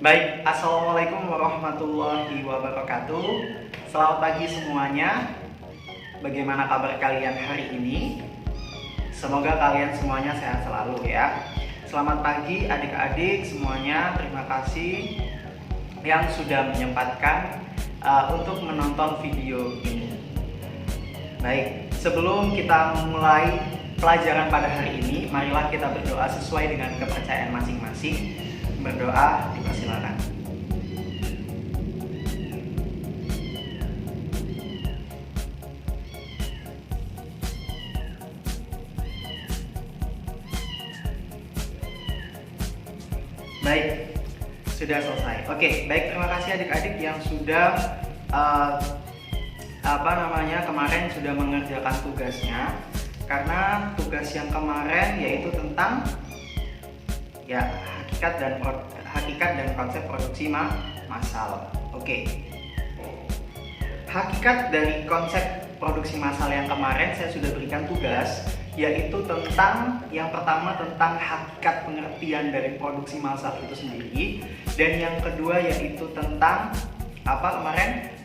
Baik, Assalamualaikum warahmatullahi wabarakatuh. Selamat pagi semuanya. Bagaimana kabar kalian hari ini? Semoga kalian semuanya sehat selalu ya. Selamat pagi adik-adik semuanya. Terima kasih yang sudah menyempatkan untuk menonton video ini. Baik, sebelum kita mulai pelajaran pada hari ini, marilah kita berdoa sesuai dengan kepercayaan masing-masing. Berdoa dipersilakan. Baik, sudah selesai. Oke, baik, terima kasih adik-adik yang sudah kemarin sudah mengerjakan tugasnya. Karena tugas yang kemarin yaitu tentang hakikat dan konsep produksi massal. Oke. Hakikat dari konsep produksi massal yang kemarin saya sudah berikan tugas, yaitu tentang yang pertama tentang hakikat pengertian dari produksi massal itu sendiri, dan yang kedua yaitu tentang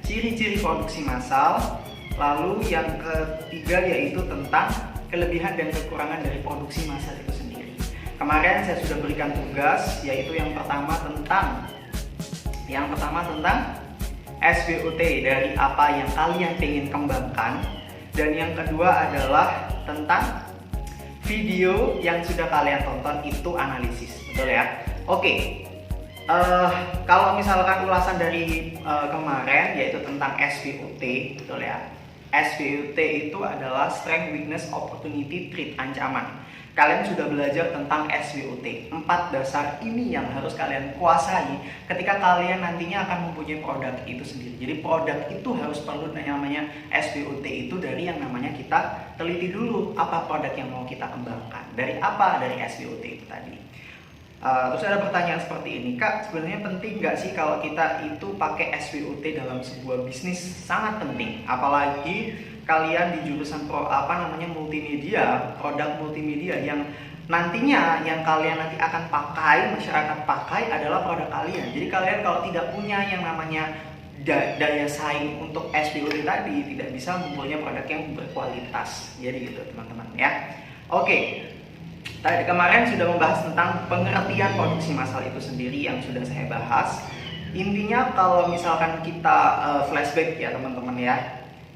ciri-ciri produksi massal. Lalu yang ketiga yaitu tentang kelebihan dan kekurangan dari produksi massal itu sendiri. Kemarin saya sudah berikan tugas, yaitu yang pertama tentang SWOT dari apa yang kalian ingin kembangkan, dan yang kedua adalah tentang video yang sudah kalian tonton itu analisis, betul ya? Oke. Kalau misalkan ulasan dari kemarin yaitu tentang SWOT, betul ya? SWOT itu adalah strength, weakness, opportunity, threat, ancaman. Kalian sudah belajar tentang SWOT. 4 dasar ini yang harus kalian kuasai ketika kalian nantinya akan mempunyai produk itu sendiri. Jadi produk itu harus perlu namanya SWOT itu dari yang namanya kita teliti dulu apa produk yang mau kita kembangkan. Dari apa? Dari SWOT itu tadi. Terus ada pertanyaan seperti ini, Kak, sebenarnya penting nggak sih kalau kita itu pakai SWOT dalam sebuah bisnis? Sangat penting, apalagi kalian di jurusan multimedia, produk multimedia yang nantinya yang kalian nanti akan pakai, masyarakat pakai adalah produk kalian. Jadi kalian kalau tidak punya yang namanya daya saing untuk SWOT tadi, tidak bisa mempunyai produk yang berkualitas. Jadi gitu teman-teman ya. Oke. Tadi kemarin sudah membahas tentang pengertian produksi massal itu sendiri yang sudah saya bahas. Intinya kalau misalkan kita flashback ya teman-teman ya,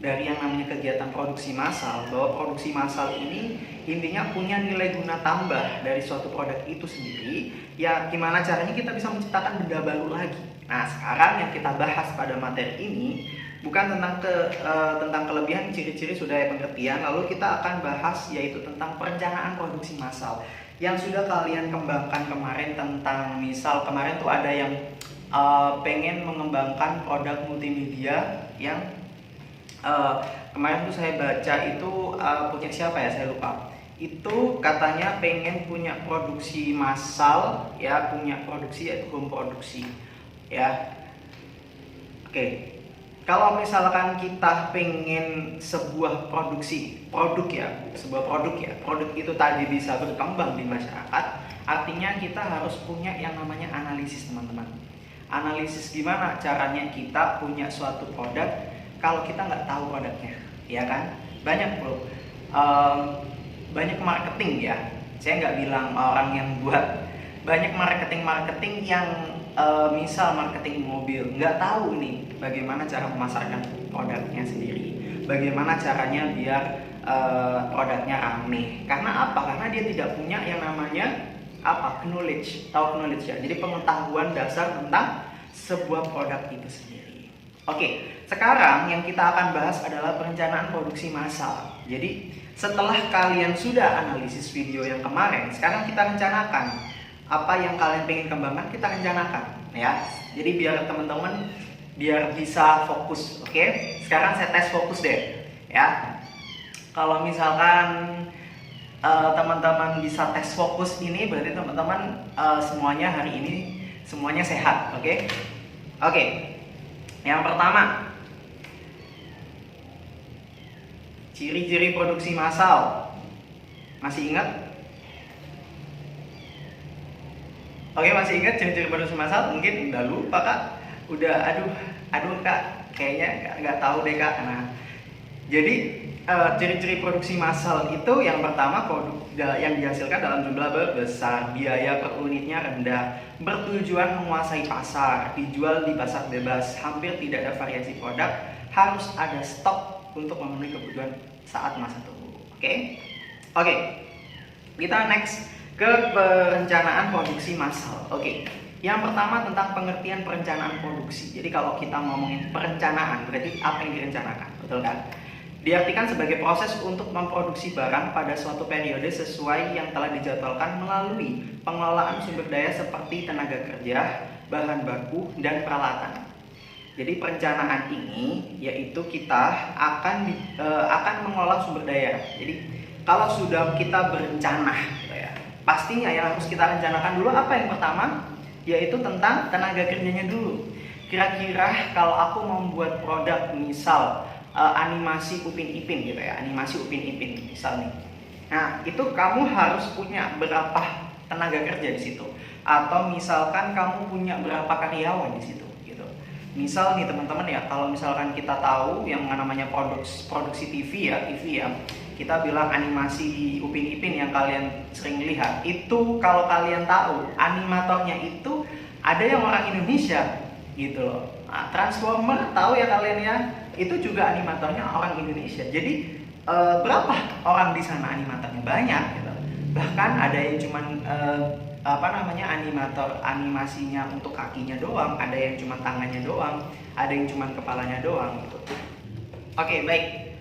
dari yang namanya kegiatan produksi massal, bahwa produksi massal ini intinya punya nilai guna tambah dari suatu produk itu sendiri. Ya gimana caranya kita bisa menciptakan benda baru lagi. Nah sekarang yang kita bahas pada materi ini bukan tentang kelebihan, ciri-ciri, sudah ya pengertian. Lalu kita akan bahas yaitu tentang perencanaan produksi massal yang sudah kalian kembangkan kemarin. Tentang misal kemarin tuh ada yang pengen mengembangkan produk multimedia yang kemarin tuh saya baca itu punya siapa ya, saya lupa. Itu katanya pengen punya produksi massal ya, punya produksi yaitu home produksi ya. Oke. Kalau misalkan kita pengen sebuah produk itu tadi bisa berkembang di masyarakat, artinya kita harus punya yang namanya analisis teman-teman. Analisis gimana caranya kita punya suatu produk kalau kita nggak tahu produknya, ya kan? Banyak marketing ya. Saya nggak bilang orang yang buat banyak marketing yang misal marketing mobil, nggak tahu nih bagaimana cara memasarkan produknya sendiri, bagaimana caranya biar produknya rame. Karena apa? Karena dia tidak punya yang namanya knowledge ya. Jadi pengetahuan dasar tentang sebuah produk itu sendiri. Oke, sekarang yang kita akan bahas adalah perencanaan produksi massal. Jadi setelah kalian sudah analisis video yang kemarin, sekarang kita rencanakan apa yang kalian pengen kembangkan, kita rencanakan ya. Jadi biar teman-teman biar bisa fokus. Oke, sekarang saya tes fokus deh ya. Kalau misalkan teman-teman bisa tes fokus ini, berarti teman-teman semuanya hari ini semuanya sehat. Oke. Yang pertama, ciri-ciri produksi massal. Masih ingat? Oke, masih ingat ciri-ciri produksi massal? Mungkin udah lupa kak, udah aduh kak, kayaknya nggak tahu deh kak. Nah, jadi ciri-ciri produksi massal itu yang pertama produk yang dihasilkan dalam jumlah besar, biaya per unitnya rendah, bertujuan menguasai pasar, dijual di pasar bebas, hampir tidak ada variasi produk, harus ada stok untuk memenuhi kebutuhan saat masa tunggu. Oke, kita next ke perencanaan produksi massal. Yang pertama tentang pengertian perencanaan produksi. Jadi kalau kita ngomongin perencanaan, berarti apa yang direncanakan, betul kan? Diartikan sebagai proses untuk memproduksi barang pada suatu periode sesuai yang telah dijadwalkan melalui pengelolaan sumber daya seperti tenaga kerja, bahan baku, dan peralatan. Jadi perencanaan ini yaitu kita akan mengelola sumber daya. Jadi kalau sudah kita berencana, gitu ya, pastinya yang harus kita rencanakan dulu apa yang pertama? Yaitu tentang tenaga kerjanya dulu. Kira-kira kalau aku membuat produk misal animasi Upin Ipin gitu ya, animasi Upin Ipin misal nih. Nah, itu kamu harus punya berapa tenaga kerja di situ. Atau misalkan kamu punya berapa karyawan di situ gitu. Misal nih teman-teman ya, kalau misalkan kita tahu yang namanya produksi TV ya, kita bilang animasi Upin Ipin yang kalian sering lihat, itu kalau kalian tahu animatornya itu ada yang orang Indonesia gitu loh. Nah, Transformer tahu ya kalian ya, itu juga animatornya orang Indonesia. Jadi berapa orang di sana animatornya? Banyak gitu. Bahkan ada yang cuman animator animasinya untuk kakinya doang, ada yang cuma tangannya doang, ada yang cuma kepalanya doang gitu. Baik.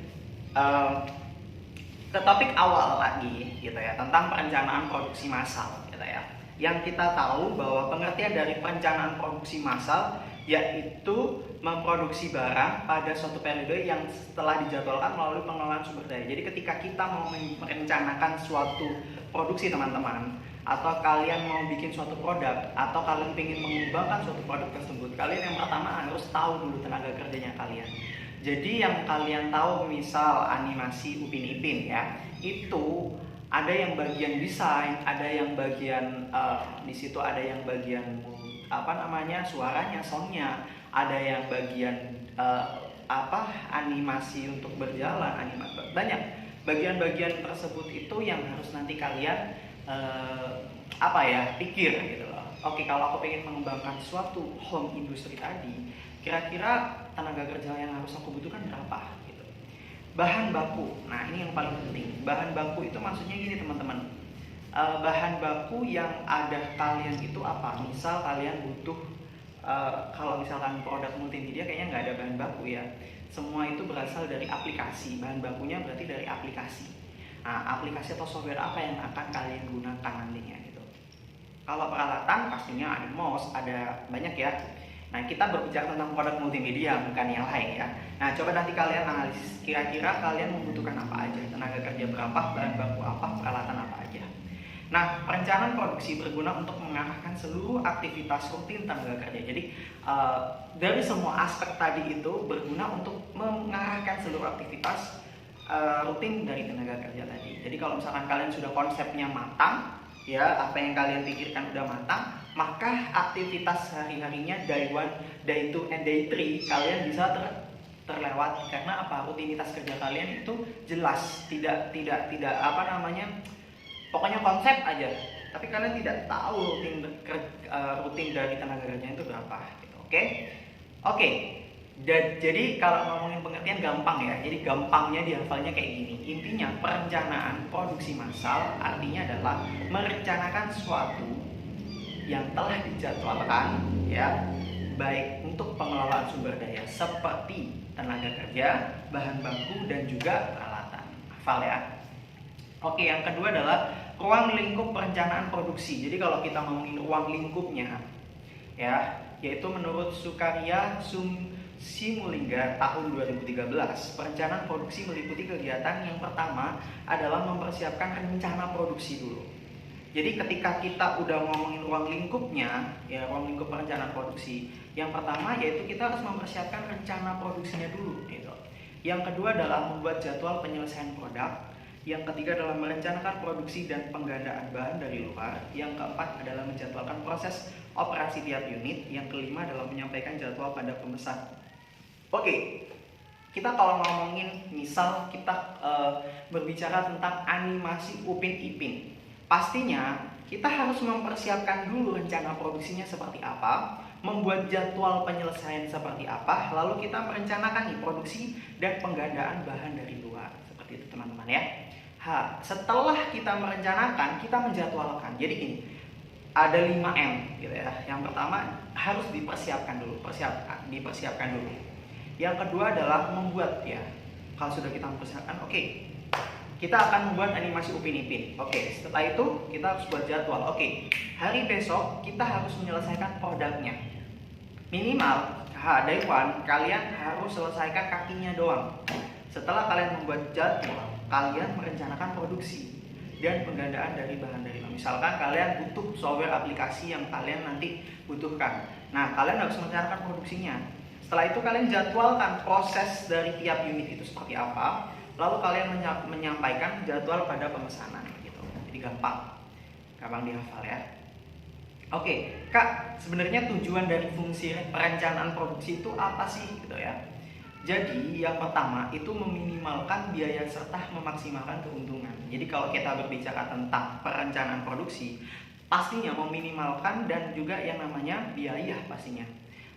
Ke topik awal lagi gitu ya, tentang perencanaan produksi massal gitu ya. Yang kita tahu bahwa pengertian dari perencanaan produksi massal yaitu memproduksi barang pada suatu periode yang setelah dijadwalkan melalui pengelolaan sumber daya. Jadi ketika kita mau merencanakan suatu produksi teman-teman, atau kalian mau bikin suatu produk, atau kalian ingin mengembangkan suatu produk tersebut, kalian yang pertama harus tahu dulu tenaga kerjanya kalian. Jadi yang kalian tahu misal animasi Upin Ipin ya, itu ada yang bagian desain, ada yang bagian di situ ada yang bagian suaranya, soundnya, ada yang bagian animasi untuk berjalan, banyak bagian-bagian tersebut itu yang harus nanti kalian pikir gitu loh. Kalau aku pengen mengembangkan suatu home industry tadi, kira-kira tenaga kerja yang harus aku butuhkan berapa gitu. Bahan baku, nah ini yang paling penting. Bahan baku itu maksudnya gini teman-teman, bahan baku yang ada kalian itu apa? Misal kalian butuh kalau misalkan produk multimedia kayaknya nggak ada bahan baku ya, semua itu berasal dari aplikasi. Bahan bakunya berarti dari aplikasi. Nah, aplikasi atau software apa yang akan kalian gunakan nantinya gitu. Kalau peralatan pastinya ada mouse, ada banyak ya. Nah, kita berbicara tentang produk multimedia, bukan yang lain ya. Nah, coba nanti kalian analisis, kira-kira kalian membutuhkan apa aja, tenaga kerja berapa, bahan baku apa, peralatan apa aja. Nah, perencanaan produksi berguna untuk mengarahkan seluruh aktivitas rutin tenaga kerja. Jadi, dari semua aspek tadi itu berguna untuk mengarahkan seluruh aktivitas rutin dari tenaga kerja tadi. Jadi, kalau misalkan kalian sudah konsepnya matang, ya, apa yang kalian pikirkan udah matang, maka aktivitas sehari-harinya day 1, day 2, and day 3 kalian bisa terlewati karena rutinitas kerja kalian itu jelas, tidak pokoknya konsep aja, tapi kalian tidak tahu rutin dari tenaga kerjanya itu berapa gitu. Oke. Jadi kalau ngomongin pengertian gampang ya, jadi gampangnya dihafalnya kayak gini. Intinya perencanaan produksi massal artinya adalah merencanakan sesuatu yang telah dijadwalkan ya, baik untuk pengelolaan sumber daya seperti tenaga kerja, bahan baku, dan juga peralatan. Hafal ya. Yang kedua adalah ruang lingkup perencanaan produksi. Jadi kalau kita ngomongin ruang lingkupnya ya, yaitu menurut Sukaria Simulingga tahun 2013, perencanaan produksi meliputi kegiatan yang pertama adalah mempersiapkan rencana produksi dulu. Jadi ketika kita udah ngomongin ruang lingkupnya, ya ruang lingkup perencanaan produksi, yang pertama yaitu kita harus mempersiapkan rencana produksinya dulu gitu. Yang kedua adalah membuat jadwal penyelesaian produk. Yang ketiga adalah merencanakan produksi dan penggandaan bahan dari luar. Yang keempat adalah menjadwalkan proses operasi tiap unit. Yang kelima adalah menyampaikan jadwal pada pemesan. Oke, kita kalau ngomongin misal kita berbicara tentang animasi Upin Ipin, pastinya kita harus mempersiapkan dulu rencana produksinya seperti apa, membuat jadwal penyelesaian seperti apa, lalu kita merencanakan nih produksi dan penggandaan bahan dari luar. Seperti itu teman-teman ya. Setelah kita merencanakan, kita menjadwalkan. Jadi gini, ada 5M gitu ya. Yang pertama harus dipersiapkan dulu, dipersiapkan dulu. Yang kedua adalah membuat ya. Kalau sudah kita mempersiapkan, oke. Kita akan membuat animasi Upin Ipin. Oke, setelah itu kita harus buat jadwal. Oke, hari besok kita harus menyelesaikan produknya. Minimal, day one, kalian harus selesaikan kakinya doang. Setelah kalian membuat jadwal, kalian merencanakan produksi dan penggandaan dari bahan dari luar. Misalkan kalian butuh software aplikasi yang kalian nanti butuhkan. Nah, kalian harus merencanakan produksinya. Setelah itu kalian jadwalkan proses dari tiap unit itu seperti apa. Lalu kalian menyampaikan jadwal pada pemesanan gitu. Jadi gampang dihafal ya. Oke, Kak, sebenarnya tujuan dari fungsi perencanaan produksi itu apa sih gitu ya? Jadi yang pertama itu meminimalkan biaya serta memaksimalkan keuntungan. Jadi kalau kita berbicara tentang perencanaan produksi, pastinya meminimalkan dan juga yang namanya biaya pastinya.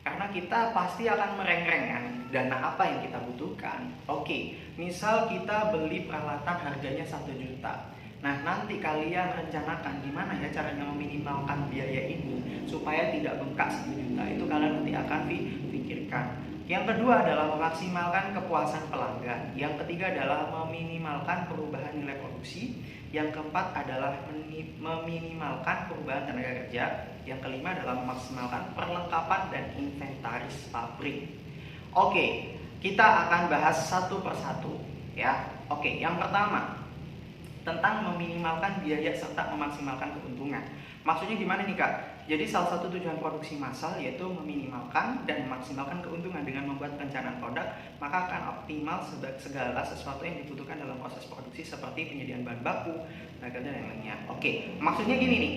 Karena kita pasti akan merengreng dana apa yang kita butuhkan. Oke, misal kita beli peralatan harganya 1 juta. Nah, nanti kalian rencanakan gimana ya caranya meminimalkan biaya ini supaya tidak bengkak 1 juta. Itu kalian nanti akan pikirkan. Yang kedua adalah memaksimalkan kepuasan pelanggan. Yang ketiga adalah meminimalkan perubahan nilai produksi. Yang keempat adalah meminimalkan perubahan tenaga kerja. Yang kelima adalah memaksimalkan perlengkapan dan inventaris pabrik. Oke, kita akan bahas satu persatu ya. Oke, yang pertama tentang meminimalkan biaya serta memaksimalkan keuntungan. Maksudnya gimana nih Kak? Jadi salah satu tujuan produksi massal yaitu meminimalkan dan memaksimalkan keuntungan. Dengan membuat perencanaan produk, maka akan optimal segala sesuatu yang dibutuhkan dalam proses produksi seperti penyediaan bahan baku, tenaga dan lain-lainnya. Oke, maksudnya gini nih.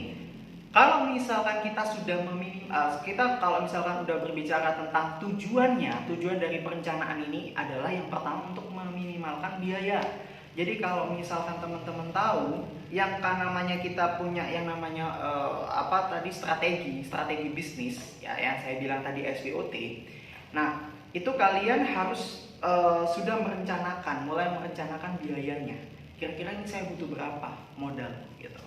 Kalau misalkan kita sudah kalau misalkan udah berbicara tentang tujuan dari perencanaan ini adalah yang pertama untuk meminimalkan biaya. Jadi kalau misalkan teman-teman tahu yang kan namanya kita punya yang namanya strategi bisnis ya yang saya bilang tadi SWOT. Nah, itu kalian harus sudah mulai merencanakan biayanya. Kira-kira ini saya butuh berapa modal gitu.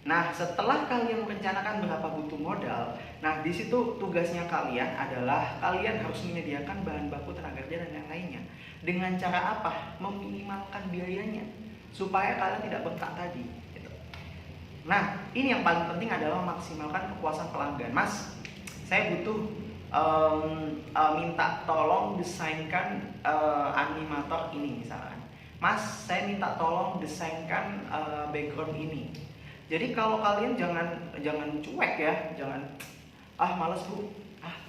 Nah, setelah kalian merencanakan berapa butuh modal, nah di situ tugasnya kalian adalah kalian harus menyediakan bahan baku, tenaga kerja dan yang lainnya. Dengan cara apa? Meminimalkan biayanya supaya kalian tidak bengkak tadi. Gitu. Nah, ini yang paling penting adalah memaksimalkan kepuasan pelanggan. Mas, saya butuh minta tolong desainkan animator ini misalkan. Mas, saya minta tolong desainkan background ini. Jadi kalau kalian jangan cuek ya, jangan malas Bu,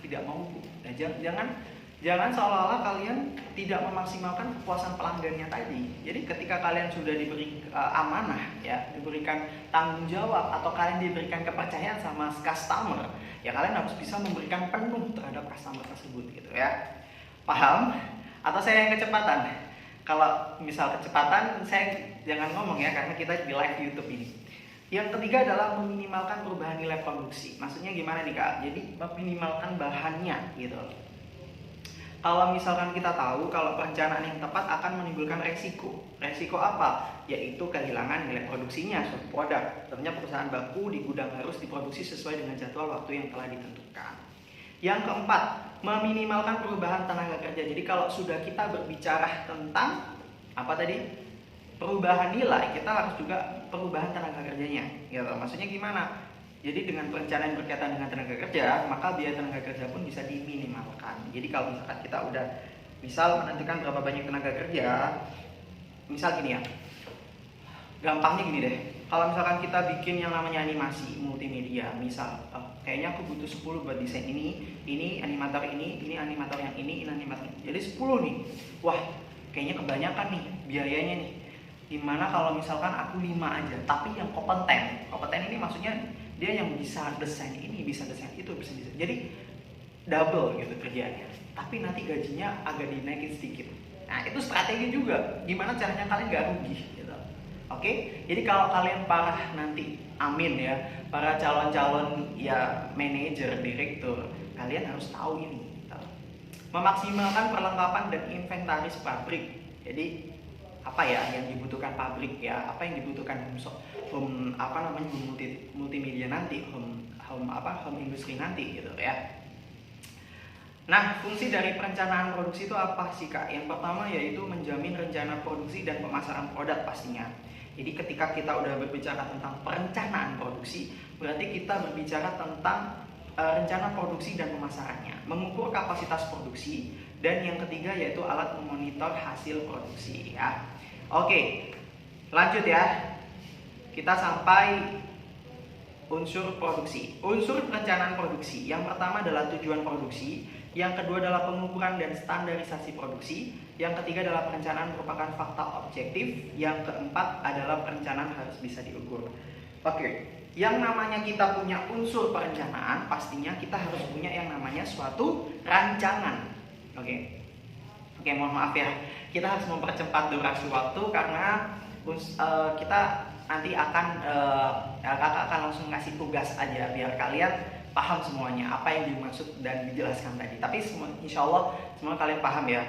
tidak mau Bu. Nah, jangan seolah-olah kalian tidak memaksimalkan kepuasan pelanggannya tadi. Jadi ketika kalian sudah diberi amanah ya, diberikan tanggung jawab atau kalian diberikan kepercayaan sama customer, ya kalian harus bisa memberikan penuh terhadap customer tersebut gitu ya. Paham? Atau saya yang kecepatan? Kalau misal kecepatan saya jangan ngomong ya karena kita di live YouTube ini. Yang ketiga adalah meminimalkan perubahan nilai produksi. Maksudnya gimana nih Kak? Jadi meminimalkan bahannya gitu. Kalau misalkan kita tahu kalau perencanaan yang tepat akan menimbulkan resiko. Resiko apa? Yaitu kehilangan nilai produksinya suatu produk. Tentunya perusahaan baku di gudang harus diproduksi sesuai dengan jadwal waktu yang telah ditentukan. Yang keempat, meminimalkan perubahan tenaga kerja. Jadi kalau sudah kita berbicara tentang apa tadi? Perubahan nilai, kita harus juga perubahan tenaga kerjanya gitu. Maksudnya gimana? Jadi dengan perencanaan berkaitan dengan tenaga kerja, maka biaya tenaga kerja pun bisa diminimalkan. Jadi kalau misalkan kita udah menentukan berapa banyak tenaga kerja, misal gini ya, gampangnya gini deh. Kalau misalkan kita bikin yang namanya animasi multimedia, misal kayaknya aku butuh 10 buat desain ini animator ini animator yang ini animator ini. Jadi 10 nih. Wah, kayaknya kebanyakan nih biayanya nih. Dimana kalau misalkan aku 5 aja, tapi yang kompeten ini maksudnya dia yang bisa desain ini, bisa desain itu, bisa desain. Jadi double gitu kerjaannya, tapi nanti gajinya agak dinaikin sedikit. Nah itu strategi juga, gimana caranya kalian gak rugi gitu. Oke, jadi kalau kalian parah nanti, amin ya, para calon-calon ya manajer, direktur, kalian harus tahu ini gitu. Memaksimalkan perlengkapan dan inventaris pabrik. Jadi apa ya yang dibutuhkan pabrik ya, apa yang dibutuhkan home multimedia nanti, home industri nanti gitu ya. Nah, fungsi dari perencanaan produksi itu apa sih Kak? Yang pertama yaitu menjamin rencana produksi dan pemasaran produk pastinya. Jadi ketika kita udah berbicara tentang perencanaan produksi, berarti kita berbicara tentang rencana produksi dan pemasarannya, mengukur kapasitas produksi, dan yang ketiga yaitu alat memonitor hasil produksi ya. Oke, lanjut ya. Kita sampai unsur produksi. Unsur perencanaan produksi. Yang pertama adalah tujuan produksi, yang kedua adalah pengukuran dan standarisasi produksi, yang ketiga adalah perencanaan merupakan fakta objektif, yang keempat adalah perencanaan harus bisa diukur. Oke. Yang namanya kita punya unsur perencanaan, pastinya kita harus punya yang namanya suatu rancangan. Oke, mohon maaf ya, kita harus mempercepat durasi waktu karena kita nanti kakak akan langsung ngasih tugas aja biar kalian paham semuanya apa yang dimaksud dan dijelaskan tadi. Tapi insya Allah semua kalian paham ya.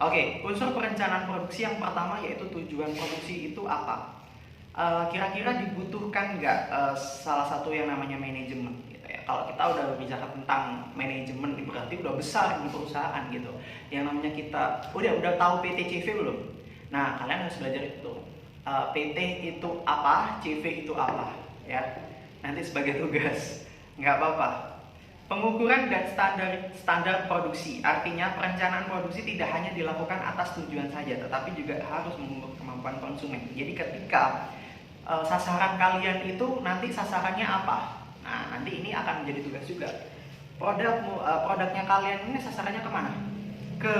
Oke, unsur perencanaan produksi yang pertama yaitu tujuan produksi itu apa? Kira-kira dibutuhkan nggak salah satu yang namanya manajemen gitu ya. Kalau kita udah berbicara tentang manajemen berarti udah besar di perusahaan gitu. Yang namanya kita udah tahu PTCV belum? Nah kalian harus belajar itu. PT itu apa, CV itu apa ya. Nanti sebagai tugas, nggak apa-apa. Pengukuran dan standar produksi, artinya perencanaan produksi tidak hanya dilakukan atas tujuan saja, tetapi juga harus mengukur kemampuan konsumen. Jadi ketika sasaran kalian itu nanti sasarannya apa? Nah nanti ini akan menjadi tugas juga. Produknya kalian ini sasarannya kemana? Ke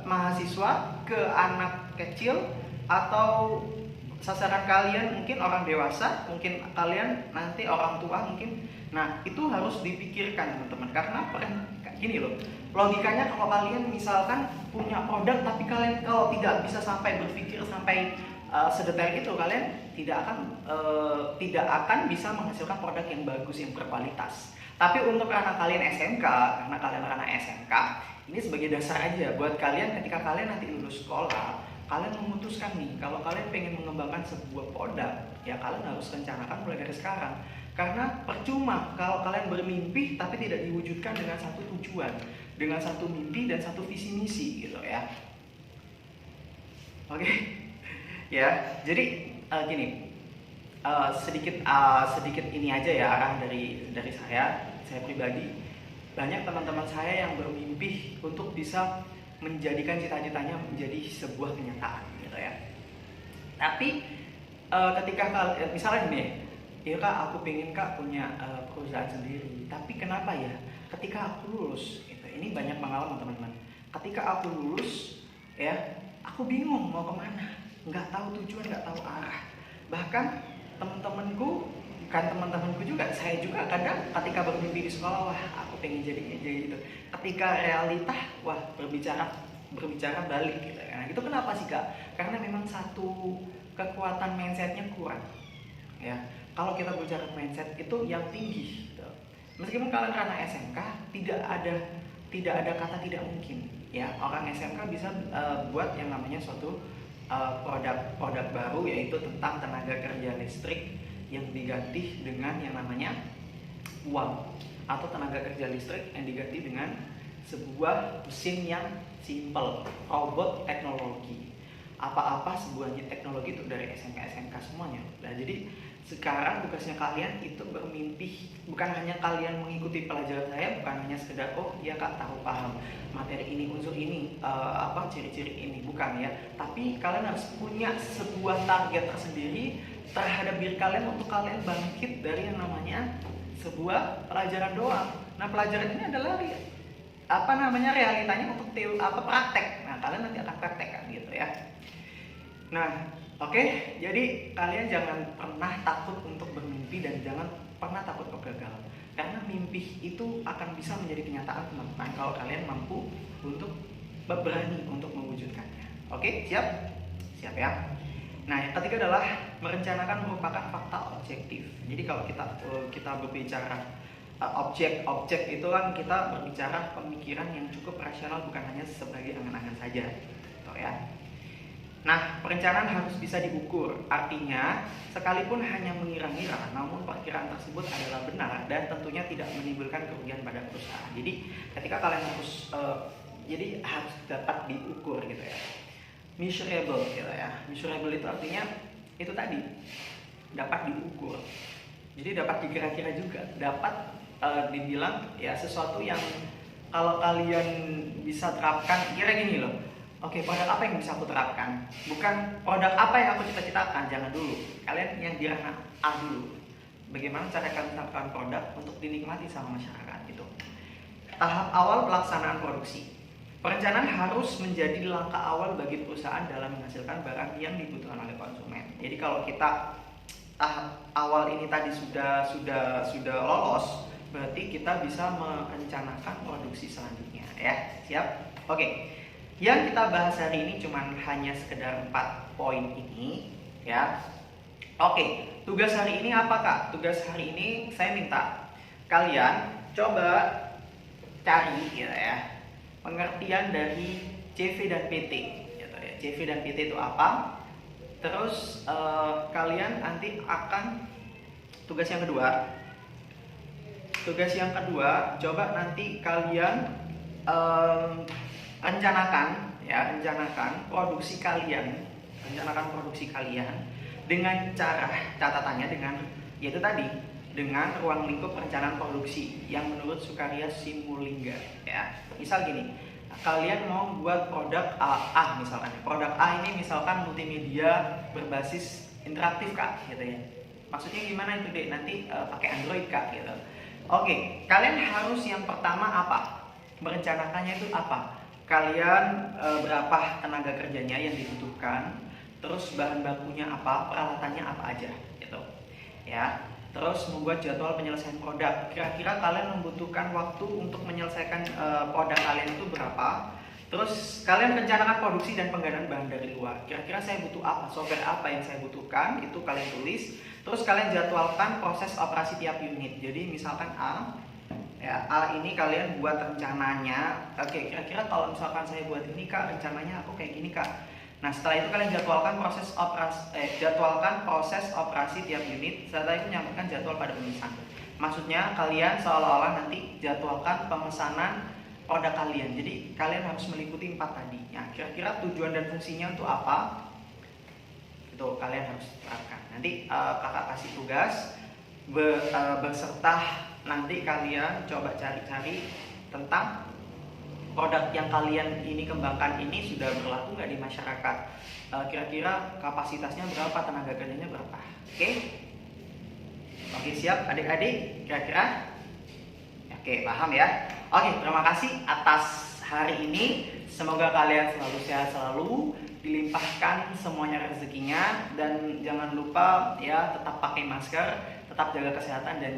mahasiswa, ke anak kecil, atau sasaran kalian mungkin orang dewasa, mungkin kalian nanti orang tua mungkin. Nah itu harus dipikirkan teman-teman, karena gini loh, logikanya kalau kalian misalkan punya produk tapi kalian kalau tidak bisa sampai berpikir sampai sedetail itu, kalian tidak akan bisa menghasilkan produk yang bagus, yang berkualitas. Tapi untuk anak kalian SMK, karena kalian anak SMK, ini sebagai dasar aja buat kalian ketika kalian nanti lulus sekolah, kalian memutuskan nih kalau kalian pengen mengembangkan sebuah produk, ya kalian harus rencanakan mulai dari sekarang. Karena percuma kalau kalian bermimpi tapi tidak diwujudkan dengan satu tujuan, dengan satu mimpi dan satu visi misi gitu ya. Oke. Ya, jadi gini, sedikit ini aja ya arahan dari saya pribadi. Banyak teman-teman saya yang bermimpi untuk bisa menjadikan cita-citanya menjadi sebuah kenyataan gitu ya. Tapi ketika misalnya gini, ya Kak, aku pengen Kak punya perusahaan sendiri. Tapi kenapa ya? Ketika aku lulus, gitu, ini banyak pengalaman teman-teman. Ketika aku lulus, ya, aku bingung mau kemana. Nggak tahu tujuan, nggak tahu arah. Bahkan teman-temanku, bukan teman-temanku juga, saya juga kadang ketika bermimpi di sekolah, wah aku pengen jadi gitu. Ketika realita, wah berbicara balik gitu. Nah itu kenapa sih Kak? Karena memang satu kekuatan mindsetnya kurang. Ya, kalau kita bicara mindset itu yang tinggi. Gitu. Meskipun kalian karena SMK tidak ada kata tidak mungkin. Ya, orang SMK bisa buat yang namanya suatu produk baru, yaitu tentang tenaga kerja listrik yang diganti dengan yang namanya uang, atau tenaga kerja listrik yang diganti dengan sebuah mesin yang simple, robot teknologi. Apa-apa sebuah teknologi itu dari SMK semuanya. Nah, jadi sekarang tugasnya kalian itu bermimpi, bukan hanya kalian mengikuti pelajaran saya, bukan hanya sekedar oh ya Kak tahu paham materi ini, unsur ini, ciri-ciri ini, bukan ya. Tapi kalian harus punya sebuah target tersendiri terhadap diri kalian untuk kalian bangkit dari yang namanya sebuah pelajaran doang. Nah pelajaran ini adalah realitanya untuk praktek. Nah kalian nanti akan praktekkan gitu ya. Nah Oke, jadi kalian jangan pernah takut untuk bermimpi dan jangan pernah takut untuk gagal. Karena mimpi itu akan bisa menjadi kenyataan teman-teman kalau kalian mampu untuk berani untuk mewujudkannya. Oke, siap? Siap ya. Nah, yang ketiga adalah merencanakan merupakan fakta objektif. Jadi kalau kita berbicara objek itu kan kita berbicara pemikiran yang cukup rasional, bukan hanya sebagai angan-angan saja, gitu ya. Nah, perencanaan harus bisa diukur. Artinya, sekalipun hanya mengira-ngira, namun perkiraan tersebut adalah benar dan tentunya tidak menimbulkan kerugian pada perusahaan. Jadi, ketika kalian harus dapat diukur gitu ya. Measurable gitu ya. Measurable itu artinya itu tadi dapat diukur. Jadi dapat dikira-kira juga, dapat dibilang ya sesuatu yang kalau kalian bisa terapkan, kira gini loh. Oke, produk apa yang bisa aku terapkan? Bukan produk apa yang aku cita-citakan, jangan dulu. Kalian yang di ranah A dulu. Bagaimana cara kalian menerapkan produk untuk dinikmati sama masyarakat gitu. Tahap awal pelaksanaan produksi. Perencanaan harus menjadi langkah awal bagi perusahaan dalam menghasilkan barang yang dibutuhkan oleh konsumen. Jadi kalau kita tahap awal ini tadi sudah lolos, berarti kita bisa merencanakan produksi selanjutnya ya. Siap? Oke. Yang kita bahas hari ini cuman hanya sekedar 4 poin ini ya. Oke, tugas hari ini apa Kak? Tugas hari ini saya minta kalian coba cari gitu ya pengertian dari CV dan PT gitu ya. CV dan PT itu apa? Terus kalian nanti akan tugas yang kedua. Tugas yang kedua, coba nanti kalian rencanakan produksi kalian, dengan cara catatannya dengan yaitu tadi dengan ruang lingkup perencanaan produksi yang menurut Sukarya Simulingga ya. Misal gini, kalian mau buat produk A misalkan. Produk A ini misalkan multimedia berbasis interaktif Kak gitu ya. Maksudnya gimana itu Dek? Nanti pakai Android Kak gitu. Oke, kalian harus yang pertama apa? Merencanakannya itu apa? Kalian berapa tenaga kerjanya yang dibutuhkan, terus bahan bakunya apa, peralatannya apa aja gitu ya. Terus membuat jadwal penyelesaian produk. Kira-kira kalian membutuhkan waktu untuk menyelesaikan produk kalian itu berapa. Terus kalian rencanakan produksi dan penggandaan bahan dari luar. Kira-kira saya butuh apa, software apa yang saya butuhkan, itu kalian tulis. Terus kalian jadwalkan proses operasi tiap unit. Jadi misalkan A ini kalian buat rencananya. Oke, kira-kira kalau misalkan saya buat ini Kak, rencananya aku kayak gini Kak. Nah, setelah itu kalian jadwalkan proses operasi tiap unit. Setelah itu menyampaikan jadwal pada pemesan. Maksudnya kalian seolah-olah nanti jadwalkan pemesanan produk kalian. Jadi kalian harus meliputi 4 tadi. Nah, kira-kira tujuan dan fungsinya untuk apa? Itu kalian harus terapkan. Nanti kakak kasih tugas berserta nanti kalian coba cari-cari tentang produk yang kalian ini kembangkan ini sudah berlaku nggak di masyarakat. Kira-kira kapasitasnya berapa, tenaga kerjanya berapa. Oke, siap adik-adik kira-kira? Oke, paham ya. Oke, terima kasih atas hari ini. Semoga kalian selalu sehat, selalu dilimpahkan semuanya rezekinya, dan jangan lupa ya tetap pakai masker, tetap jaga kesehatan, dan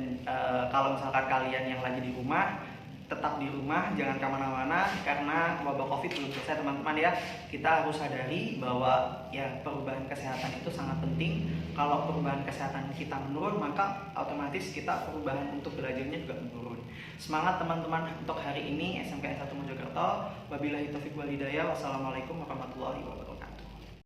kalau misalkan kalian yang lagi di rumah, tetap di rumah, jangan kemana-mana karena wabah COVID belum selesai teman-teman ya. Kita harus sadari bahwa ya perubahan kesehatan itu sangat penting. Kalau perubahan kesehatan kita menurun, maka otomatis kita perubahan untuk belajarnya juga menurun. Semangat teman-teman untuk hari ini SMK 1 Mojokerto. Wabillahi taufiq wal hidayah. Wassalamualaikum warahmatullahi wabarakatuh.